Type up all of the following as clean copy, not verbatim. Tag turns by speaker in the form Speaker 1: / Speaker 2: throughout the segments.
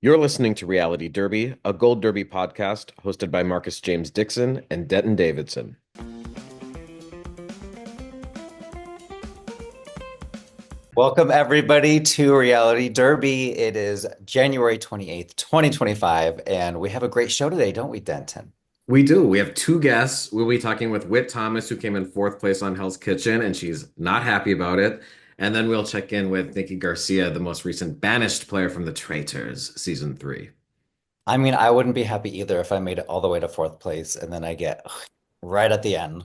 Speaker 1: You're listening to Reality Derby, a Gold Derby podcast hosted by Marcus James Dixon and Denton Davidson.
Speaker 2: Welcome, everybody, to Reality Derby. It is January 28th, 2025, and we have a great show today, don't we, Denton?
Speaker 1: We do. We have two guests. We'll be talking with Whit Thomas, who came in fourth place on Hell's Kitchen, and she's not happy about it. And then we'll check in with Nikki Garcia, the most recent banished player from the Traitors, season 3.
Speaker 2: I mean, I wouldn't be happy either if I made it all the way to fourth place and then I get right at the end.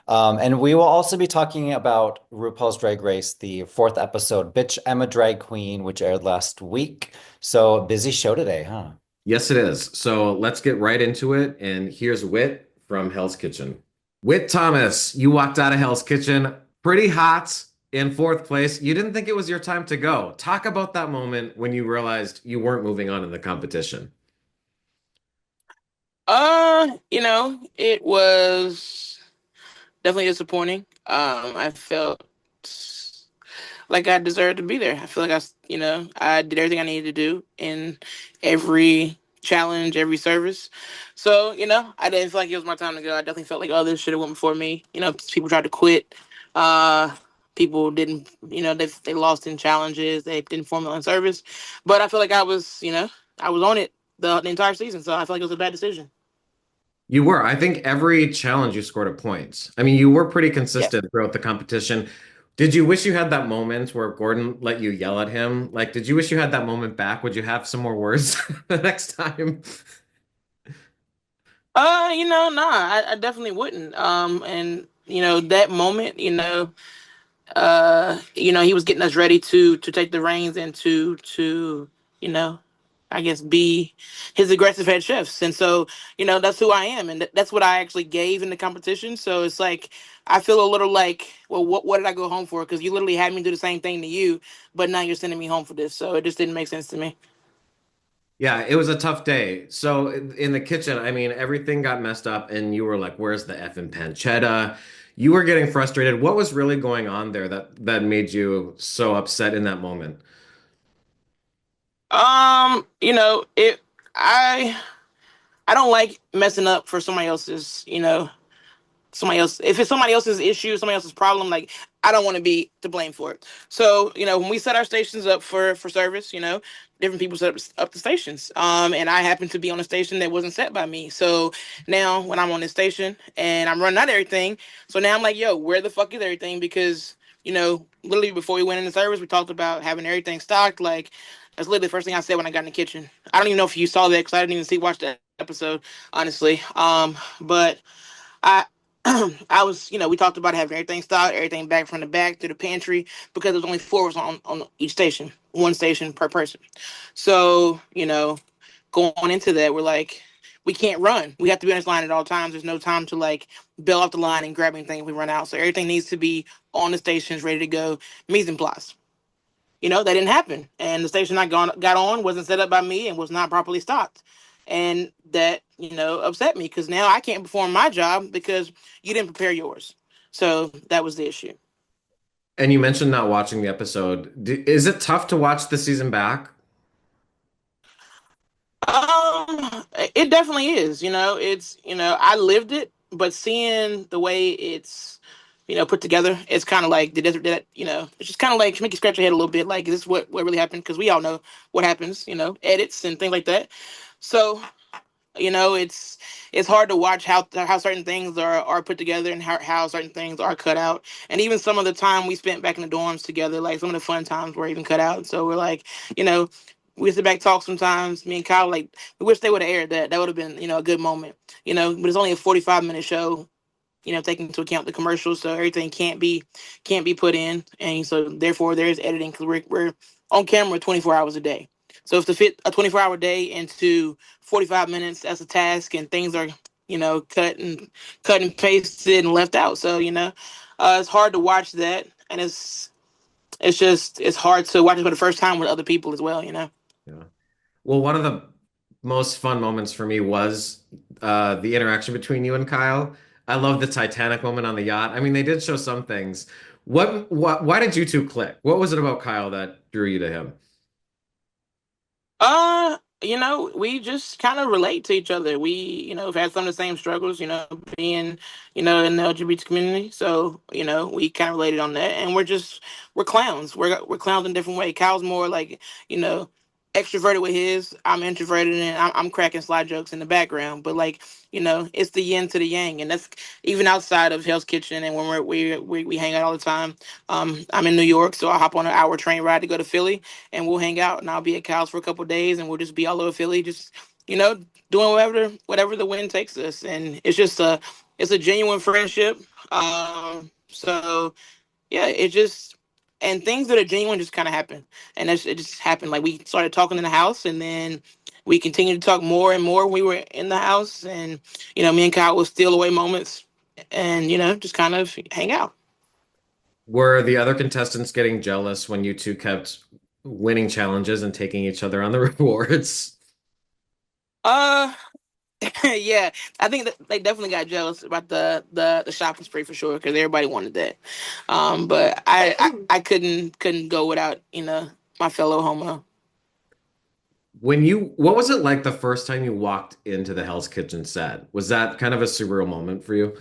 Speaker 2: And we will also be talking about RuPaul's Drag Race, the fourth episode, Bitch, I'm a Drag Queen, which aired last week. So busy show today, huh?
Speaker 1: Yes, it is. So let's get right into it. And here's Whit from Hell's Kitchen. Whit Thomas, you walked out of Hell's Kitchen pretty hot in fourth place. You didn't think it was your time to go. Talk about that moment when you realized you weren't moving on in the competition.
Speaker 3: It was definitely disappointing. I felt like I deserved to be there. I feel like I did everything I needed to do in every challenge, every service. So, I didn't feel like it was my time to go. I definitely felt like others should have went before me. People tried to quit. Uh, People didn't, they lost in challenges. They didn't form in service. But I feel like I was on it the entire season. So I feel like it was a bad decision.
Speaker 1: You were. I think every challenge you scored a point. I mean, you were pretty
Speaker 3: Yeah.
Speaker 1: consistent throughout the competition. Did you wish you had that moment where Gordon let you yell at him? Like, did you wish you had that moment back? Would you have some more words the next time?
Speaker 3: Nah, I definitely wouldn't. And that moment, he was getting us ready to take the reins and to you know, I guess be his aggressive head chefs. And so, that's who I am, and that's what I actually gave in the competition. So it's like I feel a little like, well, what did I go home for? Because you literally had me do the same thing to you, but now you're sending me home for this. So it just didn't make sense to me.
Speaker 1: Yeah, it was a tough day. So in the kitchen, I mean, everything got messed up, and you were like, "Where's the effing pancetta?" You were getting frustrated. What was really going on there that made you so upset in that moment?
Speaker 3: It I I don't like messing up for somebody else's, somebody else. If it's somebody else's issue, somebody else's problem, like I don't want to be to blame for it. So, when we set our stations up for service, different people set up the stations. And I happen to be on a station that wasn't set by me. So now when I'm on this station and I'm running out of everything, so now I'm like, yo, where the fuck is everything? Because literally before we went into service, we talked about having everything stocked. Like that's literally the first thing I said when I got in the kitchen. I don't even know if you saw that because I didn't even watch that episode, honestly. But I I was, we talked about having everything stocked, everything back from the back to the pantry because there's only four of us on each station, one station per person. So, going into that, we're like, we can't run. We have to be on this line at all times. There's no time to like bail off the line and grab anything if we run out. So everything needs to be on the stations, ready to go, mise en place. That didn't happen. And the station I got on wasn't set up by me and was not properly stocked. And that, upset me because now I can't perform my job because you didn't prepare yours. So that was the issue.
Speaker 1: And you mentioned not watching the episode. Is it tough to watch the season back?
Speaker 3: It definitely is. It's, I lived it, but seeing the way it's, put together, it's kind of like the desert that, it's just kind of like make you scratch your head a little bit. Like, is this what really happened? Because we all know what happens, edits and things like that. So, it's hard to watch how certain things are put together and how certain things are cut out. And even some of the time we spent back in the dorms together, like some of the fun times were even cut out. So we're like, you know, we sit back talk sometimes. Me and Kyle, like, we wish they would have aired that. That would have been, a good moment. But it's only a 45-minute show. Taking into account the commercials, so everything can't be put in, and so therefore there is editing because we're on camera 24 hours a day. So if to fit a 24-hour day into 45 minutes, that's a task, and things are cut and pasted and left out. So it's hard to watch that, and it's hard to watch it for the first time with other people as well.
Speaker 1: Yeah. Well, one of the most fun moments for me was the interaction between you and Kyle. I love the Titanic moment on the yacht. I mean, they did show some things. Why did you two click? What was it about Kyle that drew you to him?
Speaker 3: We just kind of relate to each other. We, have had some of the same struggles, being, in the LGBT community. So, we kind of related on that. And we're clowns. We're clowns in a different way. Kyle's more like, you know, extroverted with his. I'm introverted and I'm cracking slide jokes in the background. But like, it's the yin to the yang. And that's even outside of Hell's Kitchen and when we hang out all the time. I'm in New York, so I'll hop on an hour train ride to go to Philly and we'll hang out and I'll be at Cal's for a couple of days and we'll just be all over Philly, just you know, doing whatever the wind takes us. And it's a genuine friendship. So yeah, it just and things that are genuine just kind of happen, and it just happened. Like we started talking in the house, and then we continued to talk more and more. We were in the house, and me and Kyle would steal away moments, and just kind of hang out.
Speaker 1: Were the other contestants getting jealous when you two kept winning challenges and taking each other on the rewards?
Speaker 3: Uh, yeah, I think that they definitely got jealous about the shopping spree for sure because everybody wanted that. But I couldn't go without my fellow homo.
Speaker 1: What was it like the first time you walked into the Hell's Kitchen set? Was that kind of a surreal moment for you?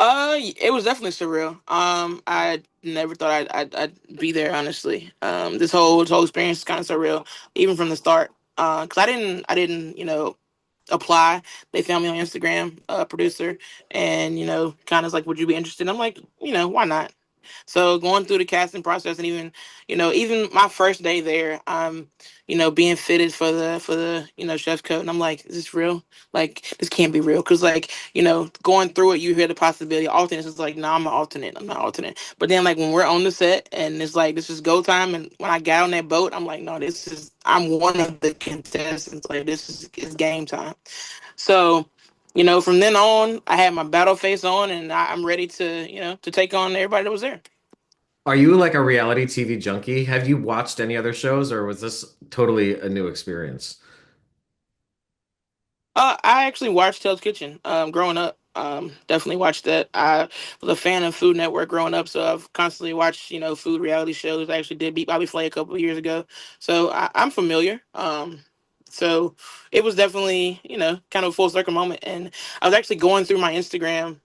Speaker 3: It was definitely surreal. I never thought I'd be there. Honestly, this whole experience is kind of surreal, even from the start. Cause I didn't apply. They found me on Instagram, producer, and kind of like, would you be interested? I'm like, why not? So going through the casting process and even my first day there, being fitted for the chef coat, and I'm like, is this real? Like this can't be real because like going through it, you hear the possibility of alternates. It's like, no, I'm an alternate. I'm not alternate. But then like when we're on the set and it's like this is go time, and when I got on that boat, I'm like, no, I'm one of the contestants. Like this is it's game time. So, from then on, I had my battle face on, and I'm ready to take on everybody that was there.
Speaker 1: Are you like a reality TV junkie? Have you watched any other shows, or was this totally a new experience?
Speaker 3: I actually watched Hell's Kitchen. Growing up, definitely watched that. I was a fan of Food Network growing up, so I've constantly watched food reality shows. I actually did beat Bobby Flay a couple of years ago, so I'm familiar. So it was definitely kind of a full circle moment, and I was actually going through my Instagram.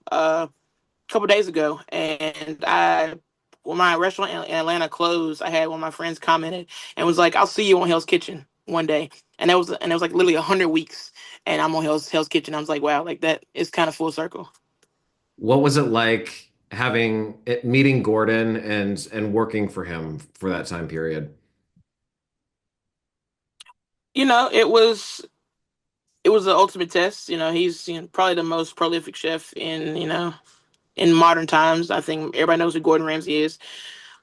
Speaker 3: Couple days ago, and when my restaurant in Atlanta closed, I had one of my friends commented and was like, "I'll see you on Hell's Kitchen one day," and that was like literally 100 weeks, and I'm on Hell's Kitchen. I was like, "Wow, like that is kind of full circle."
Speaker 1: What was it like meeting Gordon and working for him for that time period?
Speaker 3: It was the ultimate test. He's probably the most prolific chef in modern times. I think everybody knows who Gordon Ramsay is.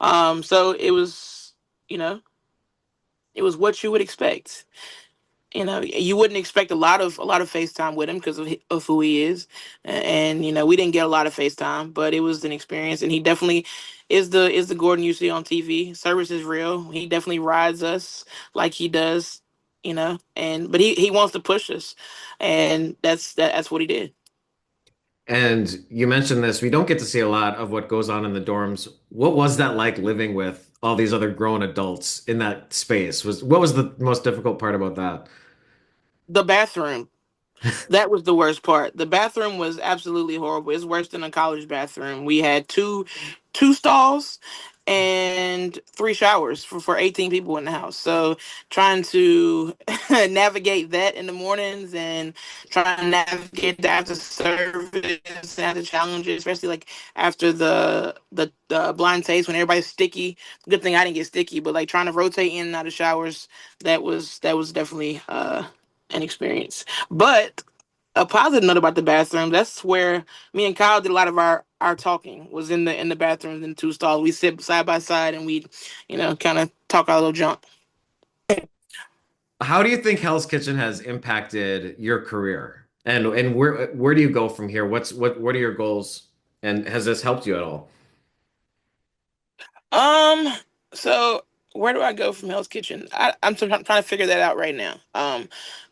Speaker 3: So you know, it was what you would expect. You wouldn't expect a lot of FaceTime with him because of who he is, and we didn't get a lot of FaceTime, but it was an experience, and he definitely is the Gordon you see on TV. Service is real. He definitely rides us like he does, and but he wants to push us, and that's what he did.
Speaker 1: And you mentioned this, we don't get to see a lot of what goes on in the dorms. What was that like living with all these other grown adults in that space? What was the most difficult part about that?
Speaker 3: The bathroom. That was the worst part. The bathroom was absolutely horrible. It's worse than a college bathroom. We had two stalls and three showers for 18 people in the house. So trying to navigate that in the mornings and trying to navigate the after service and after challenges, especially like after the blind taste when everybody's sticky. Good thing I didn't get sticky, but like trying to rotate in and out of showers, that was definitely an experience. But a positive note about the bathroom, that's where me and Kyle did a lot of our talking was in the bathrooms in the two stalls. We sit side by side and we, kind of talk our little junk.
Speaker 1: How do you think Hell's Kitchen has impacted your career? And where do you go from here? What are your goals? And has this helped you at all?
Speaker 3: Um, so where do I go from Hell's Kitchen? I'm trying to figure that out right now.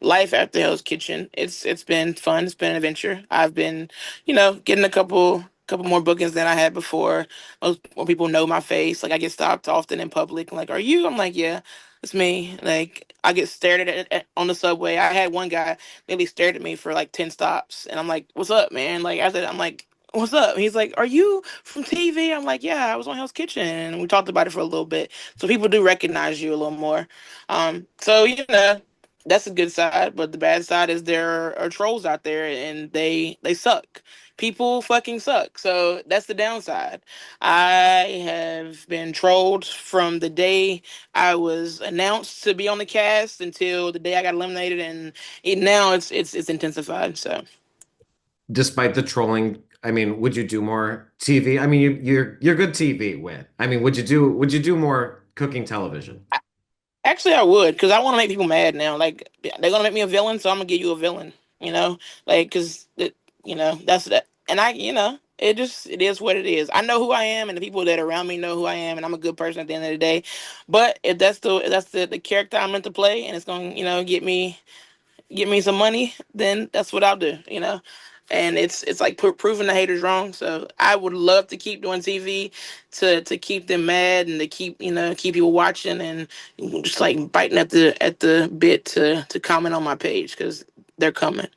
Speaker 3: Life after Hell's Kitchen, it's been fun. It's been an adventure. I've been, getting a couple more bookings than I had before. Most more people know my face. Like I get stopped often in public. Like, are you? I'm like, yeah. It's me. Like I get stared at on the subway. I had one guy nearly stared at me for like 10 stops, and I'm like, "What's up, man?" Like after that, I'm like, "What's up?" He's like, "Are you from TV?" I'm like, "Yeah, I was on Hell's Kitchen," and we talked about it for a little bit. So people do recognize you a little more. So that's a good side, but the bad side is there are trolls out there, and they suck. People fucking suck. So that's the downside. I have been trolled from the day I was announced to be on the cast until the day I got eliminated, and now it's intensified. So
Speaker 1: Despite the trolling, I mean, would you do more TV? I mean, you're good TV, Win. I mean, would you do more cooking television?
Speaker 3: actually, I would, because I want to make people mad now. Like they're gonna make me a villain, so I'm gonna give you a villain. Like because that's that, and it is what it is. I know who I am, and the people that are around me know who I am, and I'm a good person at the end of the day. But if that's the character I'm meant to play, and it's gonna get me some money, then that's what I'll do. And it's like proving the haters wrong. So I would love to keep doing TV to keep them mad and to keep people watching and just like biting at the bit to comment on my page because they're coming.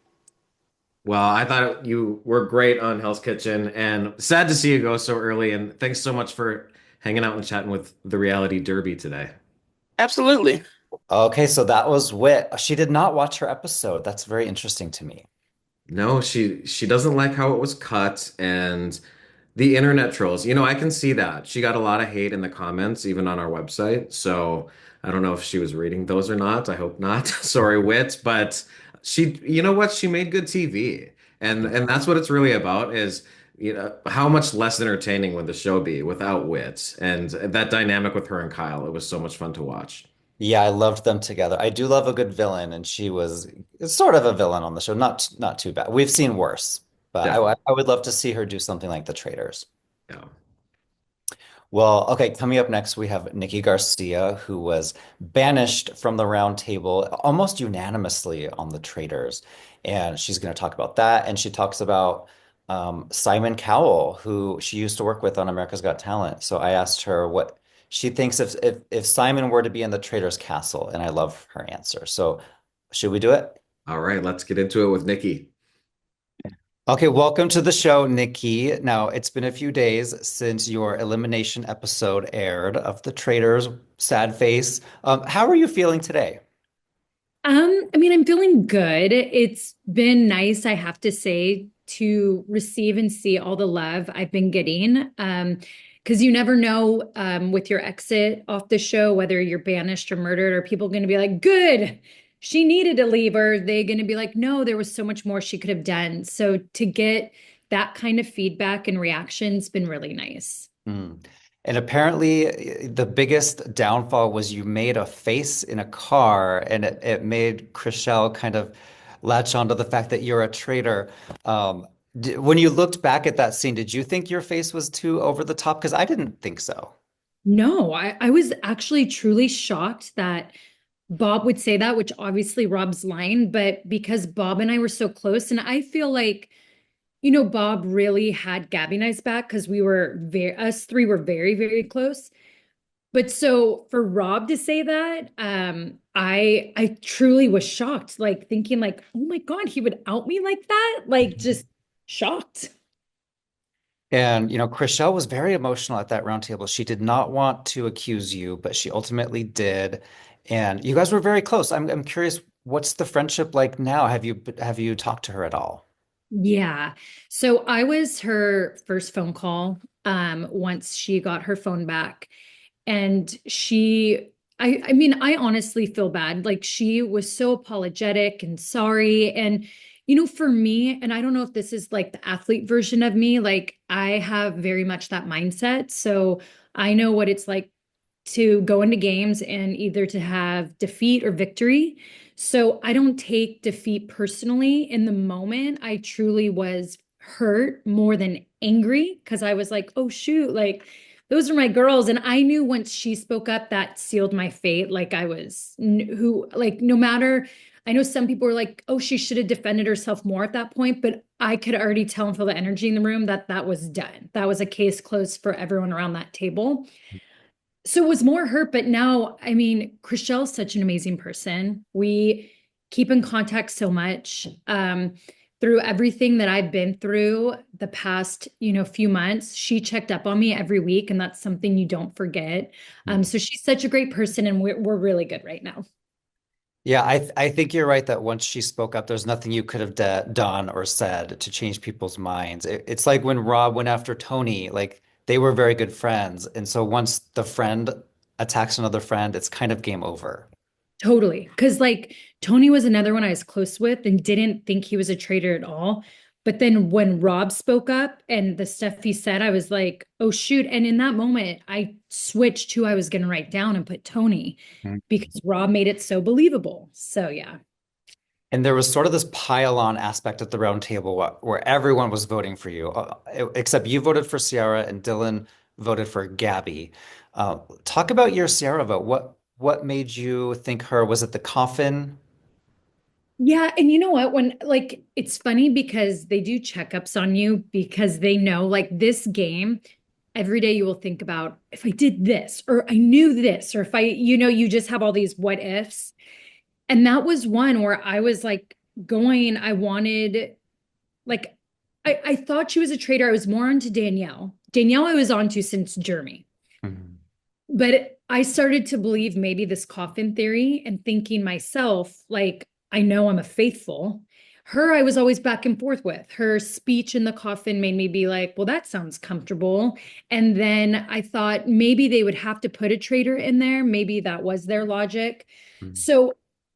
Speaker 1: Well, I thought you were great on Hell's Kitchen, and sad to see you go so early. And thanks so much for hanging out and chatting with the Reality Derby today.
Speaker 3: Absolutely.
Speaker 2: Okay, so that was Wit. She did not watch her episode. That's very interesting to me.
Speaker 1: No, she doesn't like how it was cut, and the internet trolls. I can see that. She got a lot of hate in the comments, even on our website. So I don't know if she was reading those or not. I hope not. Sorry, Wit, but you know what? She made good TV. And that's what it's really about is, how much less entertaining would the show be without Wit? And that dynamic with her and Kyle, it was so much fun to watch.
Speaker 2: Yeah, I loved them together. I do love a good villain, and she was sort of a villain on the show. Not too bad. We've seen worse, but
Speaker 1: Definitely.
Speaker 2: I would love to see her do something like the Traitors.
Speaker 1: Yeah.
Speaker 2: Well, okay, coming up next, we have Nikki Garcia, who was banished from the round table almost unanimously on the Traitors. And she's going to talk about that. And she talks about Simon Cowell, who she used to work with on America's Got Talent. So I asked her what she thinks if Simon were to be in the Traitors' castle, and I love her answer. So should we do it?
Speaker 1: All right, let's get into it with Nikki.
Speaker 2: Okay, welcome to the show, Nikki. Now, it's been a few days since your elimination episode aired of the Traitors' Sad Face. How are you feeling today?
Speaker 4: I mean, I'm feeling good. It's been nice, I have to say, to receive and see all the love I've been getting. Because you never know with your exit off the show, whether you're banished or murdered, are people going to be like, good, she needed to leave, or are they going to be like, no, there was so much more she could have done. So to get that kind of feedback and reaction's been really nice.
Speaker 2: Mm. And apparently, the biggest downfall was you made a face in a car, and it made Chriselle kind of latch onto the fact that you're a traitor. When you looked back at that scene, did you think your face was too over the top? Because I didn't think so.
Speaker 4: No, I was actually truly shocked that Bob would say that, which obviously Rob's lying, but because Bob and I were so close, and I feel like, Bob really had Gabby and I's back because us three were very, very close. But so for Rob to say that, I truly was shocked, like thinking like, oh my God, he would out me like that, like just shocked.
Speaker 2: And, Chriselle was very emotional at that round table. She did not want to accuse you, but she ultimately did. And you guys were very close. I'm curious, what's the friendship like now? Have you talked to her at all?
Speaker 4: Yeah. So I was her first phone call once she got her phone back. And I mean, I honestly feel bad. Like she was so apologetic and sorry. And, for me, and I don't know if this is like the athlete version of me, like I have very much that mindset. So I know what it's like to go into games and either to have defeat or victory. So I don't take defeat personally. In the moment, I truly was hurt more than angry because I was like, oh, shoot, like those are my girls. And I knew once she spoke up, that sealed my fate. Like like, no matter, I know some people were like, oh, she should have defended herself more at that point, but I could already tell and feel the energy in the room that was done. That was a case closed for everyone around that table. So it was more hurt, but now, I mean, Chriselle's such an amazing person. We keep in contact so much. Through everything that I've been through the past, few months, she checked up on me every week, and that's something you don't forget. So she's such a great person, and we're really good right now.
Speaker 2: Yeah, I think you're right that once she spoke up, there's nothing you could have done or said to change people's minds. It's like when Rob went after Tony, like they were very good friends. And so once the friend attacks another friend, it's kind of game over.
Speaker 4: Totally. Because like Tony was another one I was close with and didn't think he was a traitor at all. But then when Rob spoke up and the stuff he said, I was like, oh, shoot. And in that moment, I switched who I was going to write down and put Tony because Rob made it so believable. So, yeah.
Speaker 2: And there was sort of this pile-on aspect at the round table where everyone was voting for you, except you voted for Sierra and Dylan voted for Gabby. Talk about your Sierra vote. What made you think her? Was it the coffin?
Speaker 4: Yeah, and you know what? When like it's funny because they do checkups on you because they know like this game, every day you will think about if I did this or I knew this or if you just have all these what ifs. And that was one where I was like going, I wanted like I thought she was a traitor. I was more onto Danielle. Danielle I was onto since Jeremy.
Speaker 2: Mhm.
Speaker 4: But I started to believe maybe this coffin theory and thinking myself, like, I know I'm a faithful. Her, I was always back and forth with. Her speech in the coffin made me be like, well, that sounds comfortable. And then I thought maybe they would have to put a traitor in there. Maybe that was their logic.
Speaker 2: Mhm.
Speaker 4: So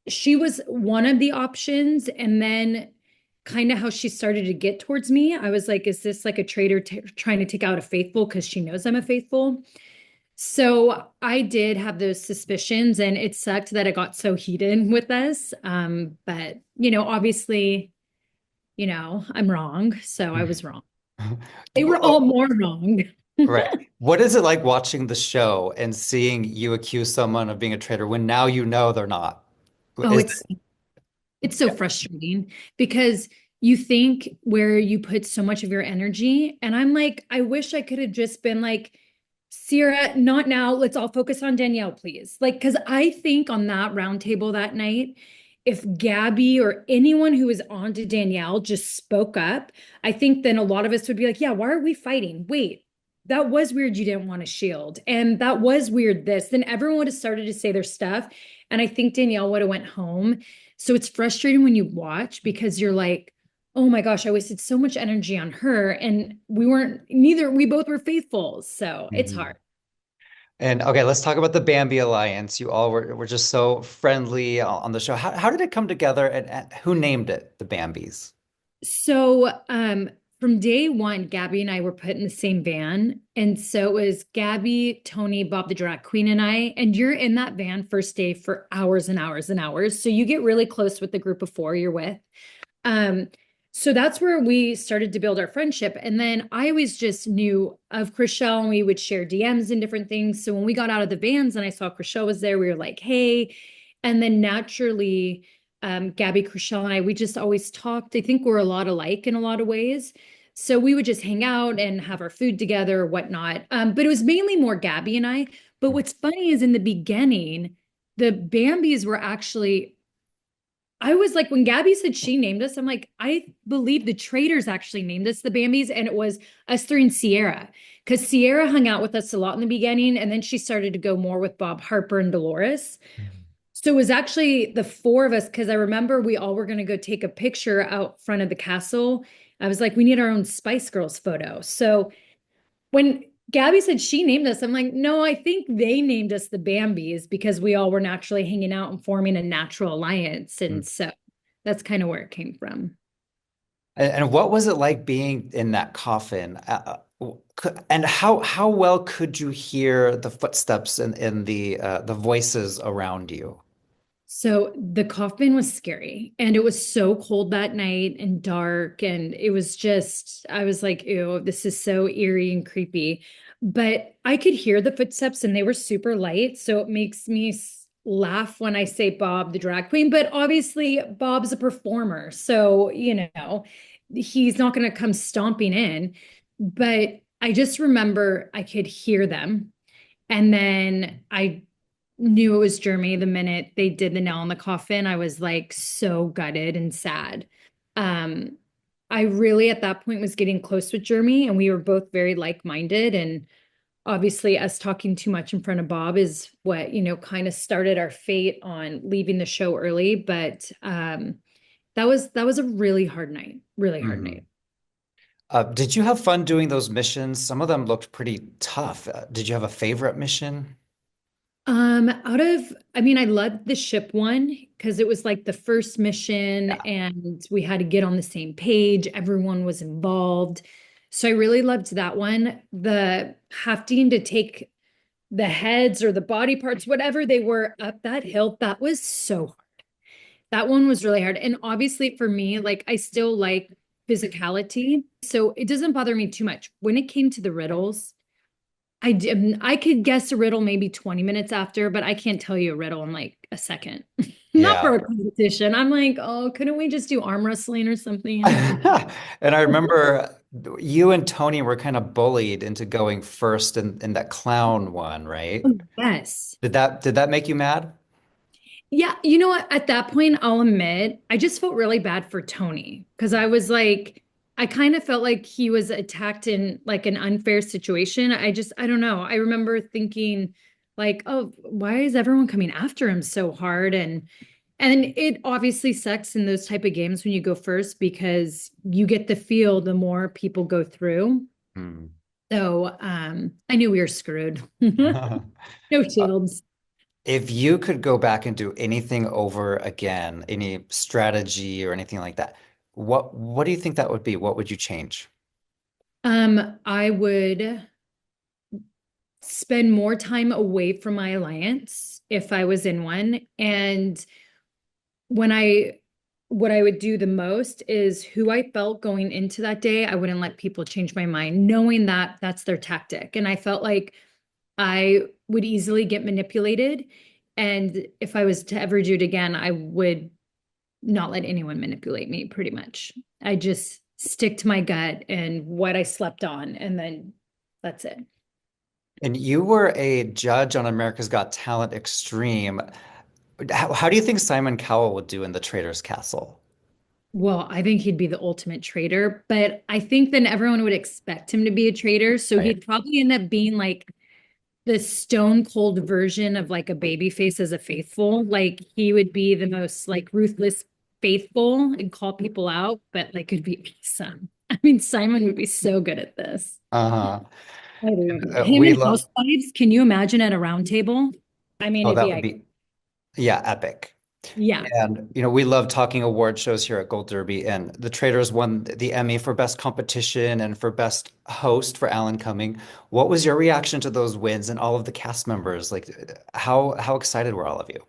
Speaker 4: she was one of the options. And then kind of how she started to get towards me, I was like, is this like a traitor trying to take out a faithful because she knows I'm a faithful? So I did have those suspicions, and it sucked that it got so heated with us. But obviously, I'm wrong. So I was wrong. They were all
Speaker 2: Oh,
Speaker 4: more wrong.
Speaker 2: right. What is it like watching the show and seeing you accuse someone of being a traitor when now you know they're not?
Speaker 4: Oh,
Speaker 2: Is
Speaker 4: it's so frustrating because you think where you put so much of your energy, and I'm like, I wish I could have just been like, Sierra, not now. Let's all focus on Danielle, please. Like, because I think on that round table that night, if Gabby or anyone who was on to Danielle just spoke up, I think then a lot of us would be like, yeah, why are we fighting? Wait, that was weird. You didn't want a shield. And that was weird. This, then everyone would have started to say their stuff. And I think Danielle would have went home. So it's frustrating when you watch because you're like, oh my gosh, I wasted so much energy on her. And we both were faithful. So it's
Speaker 2: Mhm.
Speaker 4: hard.
Speaker 2: And okay, let's talk about the Bambi Alliance. You all were just so friendly on the show. How did it come together and who named it the Bambis?
Speaker 4: So from day one, Gabby and I were put in the same van. And so it was Gabby, Tony, Bob the drag queen, and I. And you're in that van first day for hours and hours and hours. So you get really close with the group of four you're with. Um, so that's where we started to build our friendship. And then I always just knew of Chriselle and we would share DMs and different things. So when we got out of the vans and I saw Chriselle was there, we were like, hey. And then naturally, Gabby, Chriselle, and I, we just always talked. I think we're a lot alike in a lot of ways. So we would just hang out and have our food together or whatnot. But it was mainly more Gabby and I. But what's funny is in the beginning, the Bambis were actually I was like, when Gabby said she named us, I'm like, I believe the Traitors actually named us the Bambis, and it was us three and Sierra. Because Sierra hung out with us a lot in the beginning, and then she started to go more with Bob Harper and Dolores. So it was actually the four of us, because I remember we all were going to go take a picture out front of the castle. I was like, we need our own Spice Girls photo. So when Gabby said she named us, I'm like, no, I think they named us the Bambis because we all were naturally hanging out and forming a natural alliance.
Speaker 2: Mhm.
Speaker 4: And so that's kind of where it came from.
Speaker 2: And what was it like being in that coffin? And how well could you hear the footsteps and the voices around you?
Speaker 4: So the coffin was scary and it was so cold that night and dark. And it was just, I was like, ew, this is so eerie and creepy. But I could hear the footsteps and they were super light. So it makes me laugh when I say Bob, the drag queen. But obviously, Bob's a performer. So, he's not going to come stomping in. But I just remember I could hear them. And then I knew it was Jeremy the minute they did the nail in the coffin. I was like so gutted and sad. I really at that point was getting close with Jeremy, and we were both very like-minded. And obviously, us talking too much in front of Bob is what, kind of started our fate on leaving the show early. But that was a really hard night, really hard night.
Speaker 2: Did you have fun doing those missions? Some of them looked pretty tough. Did you have a favorite mission?
Speaker 4: I loved the ship one because it was like the first mission
Speaker 2: Yeah.
Speaker 4: and we had to get on the same page. Everyone was involved. So I really loved that one. The having to take the heads or the body parts, whatever they were, up that hill, that was so hard. That one was really hard. And obviously for me, like I still like physicality. So it doesn't bother me too much. When it came to the riddles, I could guess a riddle maybe 20 minutes after, but I can't tell you a riddle in like a second. Not for
Speaker 2: Yeah.
Speaker 4: a competition. I'm like, oh, couldn't we just do arm wrestling or something?
Speaker 2: And I remember you and Tony were kind of bullied into going first in that clown one, right?
Speaker 4: Yes.
Speaker 2: Did that make you mad?
Speaker 4: Yeah, you know what? At that point, I'll admit, I just felt really bad for Tony because I was like, I kind of felt like he was attacked in like an unfair situation. I don't know. I remember thinking like, oh, why is everyone coming after him so hard? And it obviously sucks in those type of games when you go first because you get the feel the more people go through.
Speaker 2: Hmm.
Speaker 4: So I knew we were screwed. No shields.
Speaker 2: If you could go back and do anything over again, any strategy or anything like that, what do you think that would be? What would you change?
Speaker 4: I would spend more time away from my alliance if I was in one. And when what I would do the most is who I felt going into that day, I wouldn't let people change my mind, knowing that that's their tactic. And I felt like I would easily get manipulated. And if I was to ever do it again, I would not let anyone manipulate me pretty much. I just stick to my gut and what I slept on, and then that's it.
Speaker 2: And you were a judge on America's Got Talent Extreme. How do you think Simon Cowell would do in the Traitor's Castle?
Speaker 4: Well, I think he'd be the ultimate traitor, but I think then everyone would expect him to be a traitor. So
Speaker 2: Right.
Speaker 4: he'd probably end up being like the stone cold version of like a baby face as a faithful. Like he would be the most like ruthless faithful and call people out, but like it'd be awesome. I mean, Simon would be so good at this.
Speaker 2: Uh-huh.
Speaker 4: I love it. Him
Speaker 2: We
Speaker 4: and
Speaker 2: love,
Speaker 4: Housewives, can you imagine at a round table? I mean,
Speaker 2: oh,
Speaker 4: it'd
Speaker 2: that
Speaker 4: be
Speaker 2: would
Speaker 4: like,
Speaker 2: be, yeah, epic.
Speaker 4: yeah.
Speaker 2: And, we love talking award shows here at Gold Derby, and the Traitors won the Emmy for Best Competition and for Best Host for Alan Cumming. What was your reaction to those wins and all of the cast members? Like, how excited were all of you?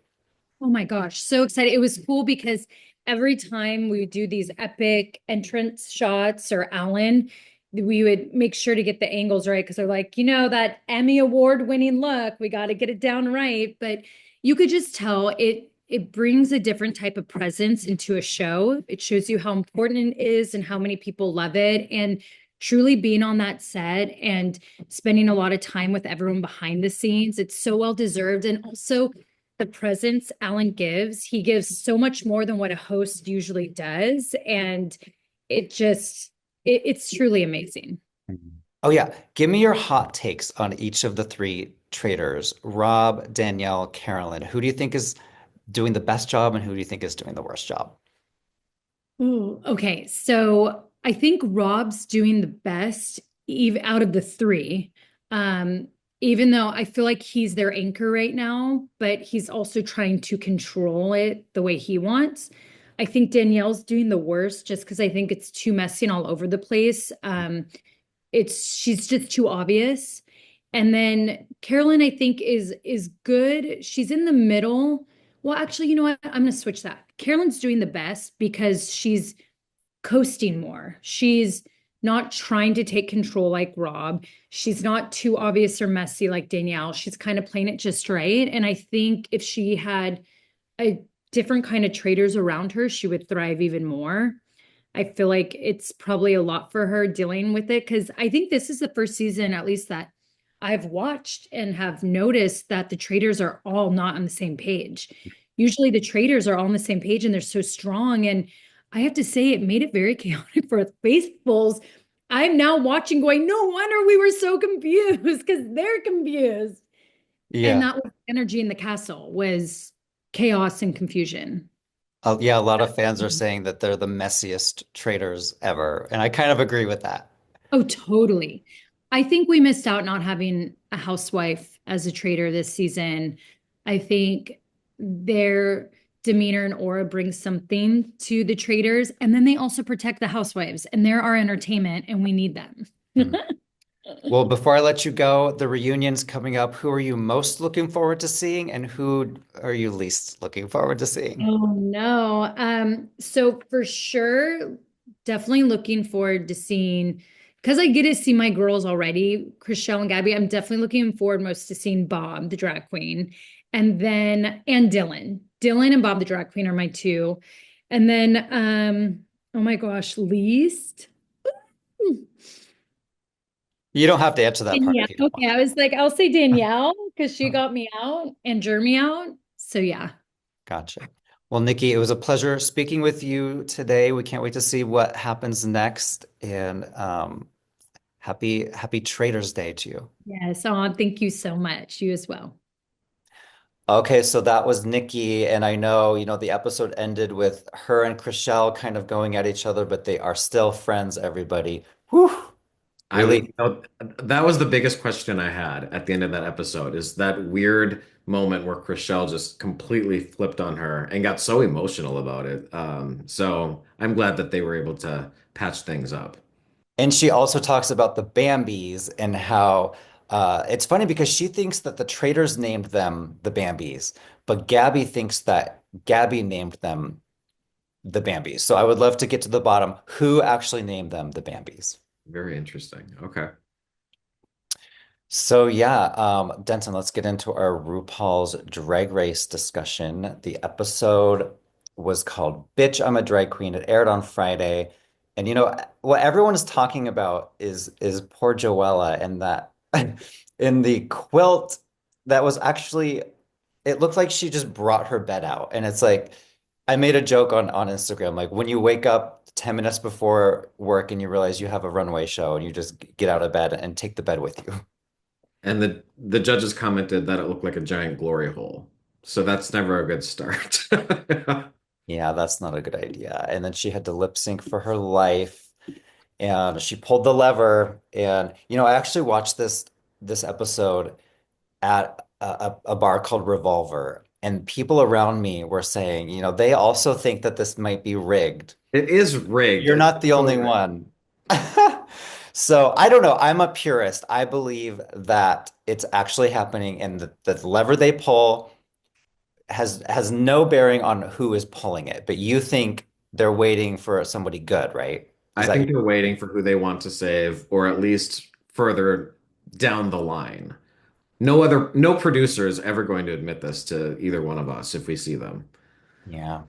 Speaker 4: Oh my gosh, so excited. It was cool because every time we would do these epic entrance shots or Alan, we would make sure to get the angles right because they're like, that Emmy award winning look, we got to get it down right. But you could just tell it brings a different type of presence into a show. It shows you how important it is and how many people love it. And truly being on that set and spending a lot of time with everyone behind the scenes, it's so well deserved. And also the presence Alan gives, he gives so much more than what a host usually does. And it's truly amazing.
Speaker 2: Oh yeah, give me your hot takes on each of the three traitors, Rob, Danielle, Carolyn. Who do you think is doing the best job and who do you think is doing the worst job?
Speaker 4: Ooh, okay. So I think Rob's doing the best even out of the three. Um, Even though I feel like he's their anchor right now, but he's also trying to control it the way he wants. I think Danielle's doing the worst just because I think it's too messy and all over the place. She's just too obvious. And then Carolyn, I think, is good. She's in the middle. Well, actually, you know what? I'm gonna switch that. Carolyn's doing the best because she's coasting more. She's not trying to take control like Rob. She's not too obvious or messy like Danielle. She's kind of playing it just right. And I think if she had a different kind of traders around her, she would thrive even more. I feel like it's probably a lot for her dealing with it because I think this is the first season, at least that I've watched and have noticed that the Traitors are all not on the same page. Usually the Traitors are all on the same page and they're so strong. And I have to say, it made it very chaotic for the faithfuls. I'm now watching going, no wonder we were so confused because they're confused. And
Speaker 2: Yeah.
Speaker 4: that was energy in the castle was chaos and confusion.
Speaker 2: Yeah, a lot of fans are saying that they're the messiest traitors ever, and I kind of agree with that.
Speaker 4: Oh, totally. I think we missed out not having a housewife as a traitor this season. I think their demeanor and aura brings something to the traitors, and then they also protect the housewives, and they're our entertainment, and we need them.
Speaker 2: Hmm. Well, before I let you go, the reunion's coming up. Who are you most looking forward to seeing, and who are you least looking forward to seeing?
Speaker 4: Oh no. So for sure, definitely looking forward to seeing because I get to see my girls already, Chriselle and Gabby. I'm definitely looking forward most to seeing Bob, the drag queen, and Dylan. Dylan and Bob the drag queen are my two. And then oh my gosh, least.
Speaker 2: You don't have to answer that part
Speaker 4: Danielle.
Speaker 2: if you don't
Speaker 4: Okay, I was like, I'll say Danielle because she got me out and Jeremy out. So yeah.
Speaker 2: Gotcha. Well, Nikki, it was a pleasure speaking with you today. We can't wait to see what happens next. And happy Traders Day to you.
Speaker 4: Yes. Oh, thank you so much. You as well.
Speaker 2: Okay, so that was Nikki, and I know, the episode ended with her and Chriselle kind of going at each other, but they are still friends, everybody. Whew.
Speaker 1: I was,
Speaker 2: Really,
Speaker 1: that was the biggest question I had at the end of that episode, is that weird moment where Chriselle just completely flipped on her and got so emotional about it. So I'm glad that they were able to patch things up.
Speaker 2: and she also talks about the Bambis and how it's funny because she thinks that the traders named them the Bambis, but Gabby thinks that Gabby named them the Bambis. So I would love to get to the bottom who actually named them the Bambis.
Speaker 1: Very interesting. Okay.
Speaker 2: So yeah, Denton, let's get into our RuPaul's Drag Race discussion. The episode was called Bitch, I'm a Drag Queen. It aired on Friday. And what everyone is talking about is poor Joella and that in the quilt that was actually it looked like she just brought her bed out. And it's like I made a joke on Instagram, like when you wake up 10 minutes before work and you realize you have a runway show and you just get out of bed and take the bed with you.
Speaker 1: And the judges commented that it looked like a giant glory hole. So that's never a good start.
Speaker 2: Yeah, that's not a good idea. And then she had to lip sync for her life. And she pulled the lever. And I actually watched this episode at a bar called Revolver. And people around me were saying, they also think that this might be rigged.
Speaker 1: It is rigged.
Speaker 2: You're not the only
Speaker 1: Totally rigged.
Speaker 2: one. So I don't know. I'm a purist. I believe that it's actually happening, and the lever they pull has no bearing on who is pulling it. But you think they're waiting for somebody good, right? Is
Speaker 1: I
Speaker 2: that
Speaker 1: think they're waiting for who they want to save, or at least further down the line. No producer is ever going to admit this to either one of us if we see them.
Speaker 2: yeah?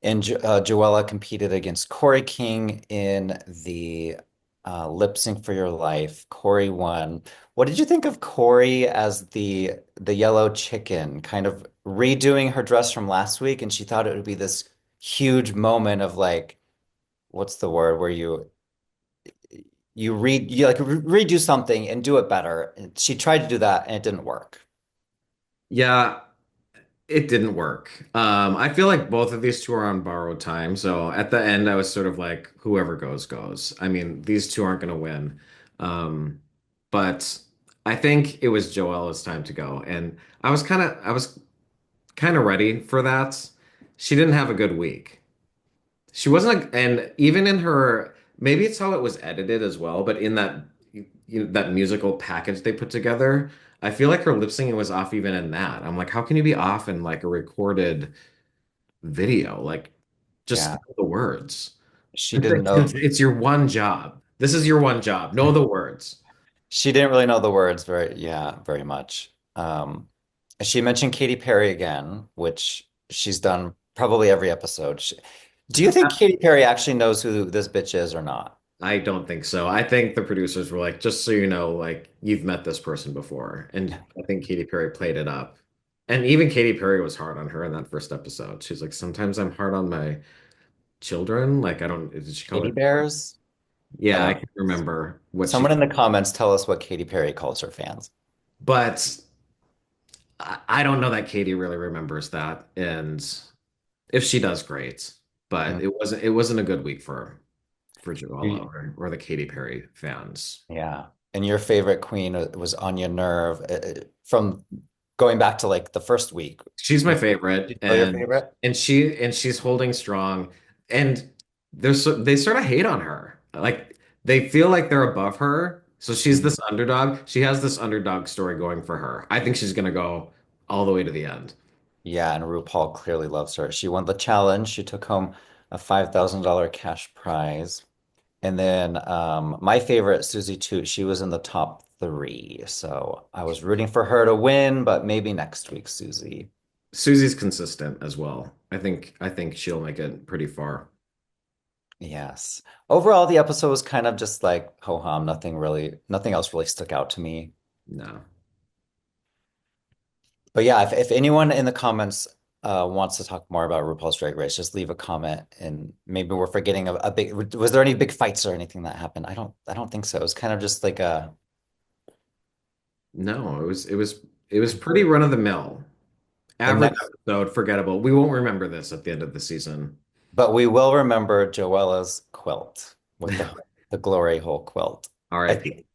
Speaker 2: And Joella competed against Corey King in the Lip Sync for Your Life. Corey won. What did you think of Corey as the yellow chicken, kind of redoing her dress from last week? And she thought it would be this huge moment of like, what's the word where you like redo something and do it better. And she tried to do that and it didn't work.
Speaker 1: Yeah, it didn't work. I feel like both of these two are on borrowed time. So at the end, I was sort of like, whoever goes, goes. I mean, these two aren't going to win. But I think it was Joella's time to go. And I was kind of ready for that. She didn't have a good week. She wasn't, and even in her, maybe it's how it was edited as well, but in that musical package they put together, I feel like her lip syncing was off even in that. I'm like, how can you be off in like a recorded video? Like, just
Speaker 2: Yeah,
Speaker 1: know the words.
Speaker 2: she didn't know.
Speaker 1: It's your one job. This is your one job. Know the words.
Speaker 2: She didn't really know the words very much. She mentioned Katy Perry again, which she's done probably every episode. Do you think Katy Perry actually knows who this bitch is or not?
Speaker 1: I don't think so. I think the producers were like, just so you know, like you've met this person before. And I think Katy Perry played it up. And even Katy Perry was hard on her in that first episode. She's like, sometimes I'm hard on my children. Like, I don't, did she call
Speaker 2: Katy
Speaker 1: it?
Speaker 2: Bears? I
Speaker 1: Yeah,
Speaker 2: don't
Speaker 1: I
Speaker 2: know.
Speaker 1: can't remember what she,
Speaker 2: Someone in the comments tell us what Katy Perry calls her fans.
Speaker 1: but I don't know that Katy really remembers that. And if she does, great. But
Speaker 2: Mm,
Speaker 1: it wasn't a good week for Joella
Speaker 2: you-
Speaker 1: or the Katy Perry fans.
Speaker 2: yeah. And your favorite queen was Anya Nerve from going back to like the first week.
Speaker 1: She's my
Speaker 2: Is
Speaker 1: favorite,
Speaker 2: she still your favorite?
Speaker 1: and she's holding strong, and they sort of hate on her. Like they feel like they're above her, so she's
Speaker 2: Mhm.
Speaker 1: this underdog. She has this underdog story going for her. I think she's gonna go all the way to the end.
Speaker 2: Yeah, and RuPaul clearly loves her. She won the challenge. She took home a $5,000 cash prize. And then my favorite, Susie Toot, she was in the top three. So I was rooting for her to win, but maybe next week, Susie.
Speaker 1: Susie's consistent as well. I think she'll make it pretty far.
Speaker 2: Yes. Overall, the episode was kind of just like ho-hum. Nothing else really stuck out to me.
Speaker 1: No.
Speaker 2: But yeah, if anyone in the comments wants to talk more about RuPaul's Drag Race, just leave a comment and maybe we're forgetting a big, was there any big fights or anything that happened? I don't think so. It was kind of just like a
Speaker 1: No, it was pretty run of the mill.
Speaker 2: and
Speaker 1: Average
Speaker 2: next,
Speaker 1: episode, forgettable. We won't remember this at the end of the season.
Speaker 2: but we will remember Joella's quilt with the glory hole quilt. I
Speaker 1: R.I.P.
Speaker 2: think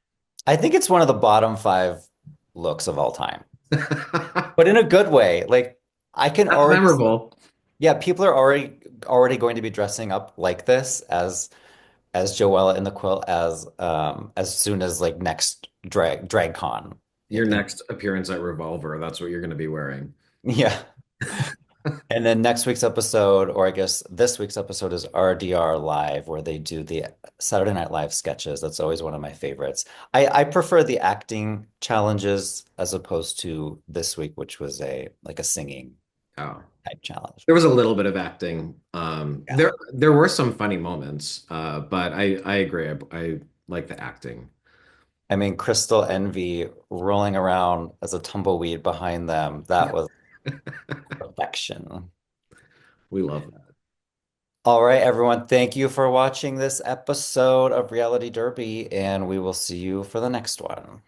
Speaker 2: I think it's one of the bottom five looks of all time, but in a good way. Like I can
Speaker 1: That's
Speaker 2: already,
Speaker 1: memorable.
Speaker 2: yeah, people are already going to be dressing up like this as Joella in the quilt as soon as like next drag con.
Speaker 1: Your next appearance at Revolver, that's what you're going to be wearing.
Speaker 2: Yeah. And then next week's episode, or I guess this week's episode is RDR Live, where they do the Saturday Night Live sketches. That's always one of my favorites. I prefer the acting challenges as opposed to this week, which was a like a singing
Speaker 1: Oh,
Speaker 2: type challenge.
Speaker 1: there was a little bit of acting.
Speaker 2: Yeah.
Speaker 1: There were some funny moments, but I agree. I like the acting.
Speaker 2: I mean, Crystal Envy rolling around as a tumbleweed behind them. That was perfection.
Speaker 1: We love that.
Speaker 2: All right, everyone. Thank you for watching this episode of Reality Derby, and we will see you for the next one.